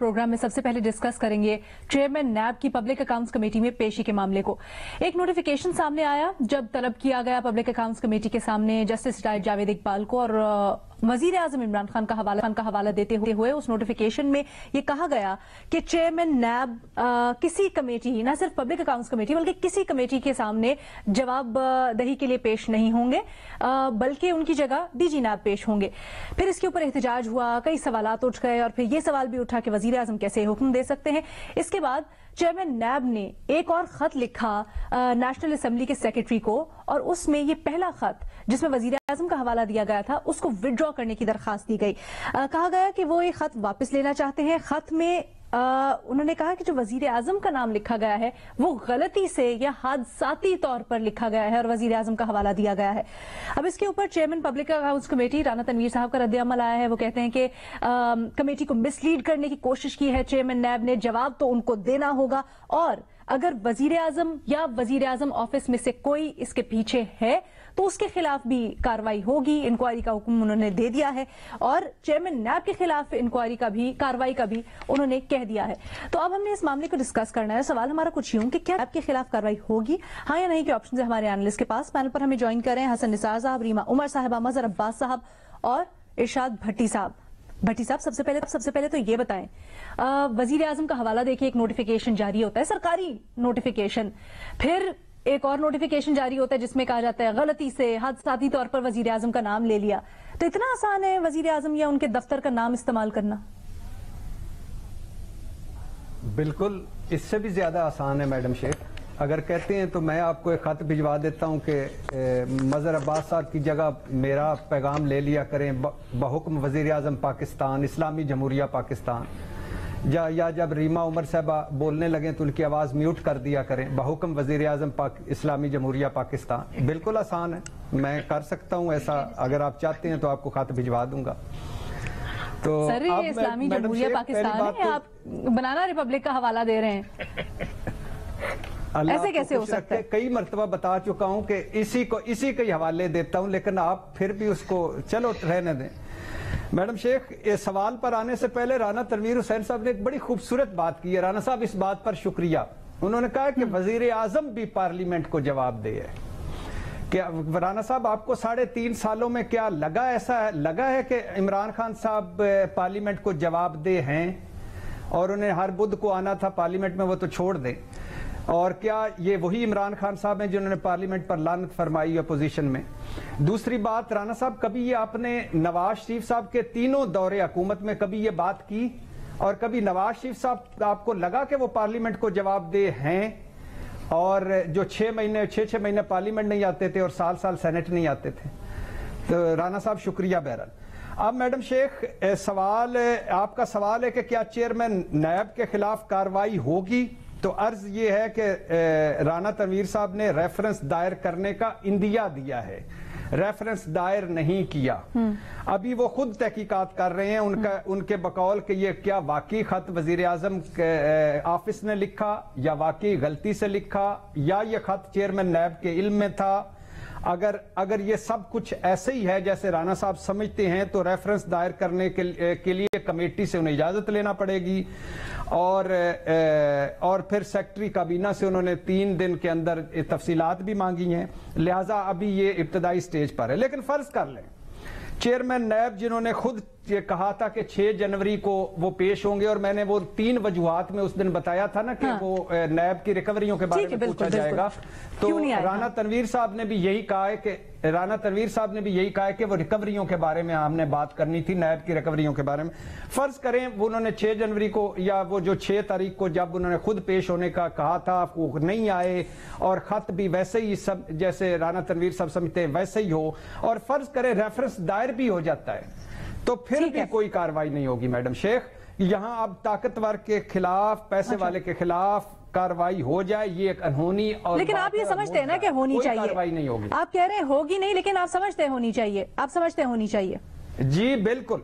Programme में सबसे पहले डिस्कस करेंगे चेयरमैन नैब की पब्लिक अकाउंट्स कमेटी में पेशी के मामले को। एक नोटिफिकेशन सामने आया जब तलब किया गया पब्लिक अकाउंट्स कमेटी के सामने जस्टिस रिटायर्ड जावेद इकबाल को, और वजीर आजम इमरान खान का हवाला देते हुए उस नोटिफिकेशन में ये कहा गया कि चेयरमैन नैब किसी कमेटी, न सिर्फ पब्लिक अकाउंट्स कमेटी बल्कि किसी कमेटी के सामने जवाब दही के लिए पेश नहीं होंगे, बल्कि उनकी जगह डीजी नैब पेश होंगे। फिर इसके ऊपर एहतजाज हुआ, कई सवालात उठ गए और फिर ये सवाल भी उठा कि वजीर आजम कैसे हुक्म दे सकते हैं। इसके बाद चेयरमैन नैब ने एक और खत लिखा नेशनल असेंबली के सेक्रेटरी को, और उसमें ये पहला खत जिसमें वजीर आजम का हवाला दिया गया था उसको विड्रॉ करने की दरखास्त दी गई। कहा गया कि वो ये खत वापस लेना चाहते हैं। खत में उन्होंने कहा कि जो वजीर आजम का नाम लिखा गया है वो गलती से या हादसाती तौर पर लिखा गया है और वजीर आजम का हवाला दिया गया है। अब इसके ऊपर chairman public accounts committee Rana Tanveer साहब का रद्द-ए-अमल आया है। वो कहते हैं कि कमेटी को मिसलीड करने की कोशिश की है चेयरमैन नैब ने, जवाब तो उनको देना होगा, और अगर वजीर आजम या वजीर आजम ऑफिस में से कोई इसके पीछे है तो उसके खिलाफ भी कार्रवाई होगी। इंक्वायरी का हुक्म उन्होंने दे दिया है और चेयरमैन नैब के खिलाफ इंक्वायरी का भी, कार्रवाई का भी उन्होंने कह दिया है। तो अब हमने इस मामले को डिस्कस करना है। सवाल हमारा कुछ यूं कि क्या नैब के खिलाफ कार्रवाई होगी, हाँ या नहीं के ऑप्शन है हमारे एनालिस्ट के पास। पैनल पर हमें ज्वाइन कर रहे हैं हसन निसार साहब, रीमा उमर साहबा, मजहर अब्बास साहब और इरशाद भट्टी साहब। भट्टी साहब, सबसे पहले तो ये बताएं, वजीर आजम का हवाला देखिए, एक नोटिफिकेशन जारी होता है, सरकारी नोटिफिकेशन, फिर एक और नोटिफिकेशन जारी होता है जिसमें कहा जाता है गलती से हादसाती तौर पर वजीर आजम का नाम ले लिया। तो इतना आसान है वजीर आजम या उनके दफ्तर का नाम इस्तेमाल करना? बिल्कुल, इससे भी ज्यादा आसान है मैडम शेख। अगर कहते हैं तो मैं आपको एक खत भिजवा देता हूं कि मजहर अब्बास साहब की जगह मेरा पैगाम ले लिया करें बहुक्म वजीर आजम पाकिस्तान, इस्लामी जमहूरिया पाकिस्तान, या जब रीमा उमर साहबा बोलने लगे तो उनकी आवाज म्यूट कर दिया करें बहुक्म वजीर आजम इस्लामी जमहूरिया पाकिस्तान। बिल्कुल आसान है, मैं कर सकता हूं ऐसा। अगर आप चाहते हैं तो आपको खत भिजवा दूंगा। तो सर, ये इस्लामी जमहूरिया पाकिस्तान है, आप बनाना रिपब्लिक का हवाला दे रहे हैं, ऐसे कैसे हो सकता है? कई मर्तबा बता चुका हूं कि इसी के हवाले देता हूं, लेकिन आप फिर भी उसको चलो रहने दें। मैडम शेख, इस सवाल पर आने से पहले राना तनवीर हुसैन साहब ने एक बड़ी खूबसूरत बात की है। राना साहब, इस बात पर शुक्रिया। उन्होंने कहा कि वजीर आजम भी पार्लियामेंट को जवाब दे है। क्या राना साहब, आपको 3.5 सालों में क्या लगा, ऐसा लगा है कि इमरान खान साहब पार्लियामेंट को जवाब दे हैं और उन्हें हर बुध को आना था पार्लियामेंट में, वो तो छोड़ दें? और क्या ये वही इमरान खान साहब हैं जिन्होंने पार्लियामेंट पर लानत फरमाई अपोजिशन में? दूसरी बात, राना साहब, कभी ये आपने नवाज शरीफ साहब के 3 दौरे हुकूमत में कभी ये बात की, और कभी नवाज शरीफ साहब आपको लगा कि वो पार्लियामेंट को जवाब दे हैं? और जो 6 महीने पार्लियामेंट नहीं आते थे और साल सेनेट नहीं आते थे। तो राना साहब शुक्रिया। बहरहाल, अब मैडम शेख, आपका सवाल है कि क्या चेयरमैन नैब के खिलाफ कार्रवाई होगी? तो अर्ज ये है कि राना तनवीर साहब ने रेफरेंस दायर करने का इंदिया दिया है, रेफरेंस दायर नहीं किया। अभी वो खुद तहकीकात कर रहे हैं। उनके बकौल कि ये क्या वाकई खत वजीर आजम ऑफिस ने लिखा या वाकई गलती से लिखा, या ये खत चेयरमैन नैब के इल्म में था। अगर ये सब कुछ ऐसे ही है जैसे राना साहब समझते हैं तो रेफरेंस दायर करने के लिए कमेटी से उन्हें इजाजत लेना पड़ेगी, और फिर सेक्रेटरी काबीना से उन्होंने 3 दिन के अंदर तफसीलात भी मांगी हैं। लिहाजा अभी ये इब्तदाई स्टेज पर है। लेकिन फर्ज कर लें चेयरमैन नैब जिन्होंने खुद ये कहा था कि 6 जनवरी को वो पेश होंगे, और मैंने वो 3 वजूहात में उस दिन बताया था ना कि हाँ, वो नैब की रिकवरियों के बारे में पूछा जाएगा। तो राना तनवीर साहब ने भी यही कहा है कि वो रिकवरियों के बारे में हमने बात करनी थी, नैब की रिकवरियों के बारे में। फर्ज करें वो उन्होंने 6 जनवरी को, या वो जो 6 तारीख को जब उन्होंने खुद पेश होने का कहा था वो नहीं आए, और खत भी वैसे ही सब जैसे राना तनवीर साहब समझते हैं वैसे ही हो, और फर्ज करें रेफरेंस दायर भी हो जाता है, तो फिर भी कोई कार्रवाई नहीं होगी। मैडम शेख, यहां अब ताकतवर के खिलाफ, पैसे वाले के खिलाफ कार्रवाई हो जाए, ये एक अनहोनी। और लेकिन आप ये समझते हैं ना कि होनी चाहिए, कार्रवाई नहीं होगी। आप कह रहे हैं होगी नहीं, लेकिन आप समझते हैं होनी चाहिए, आप समझते हैं होनी चाहिए। जी बिल्कुल।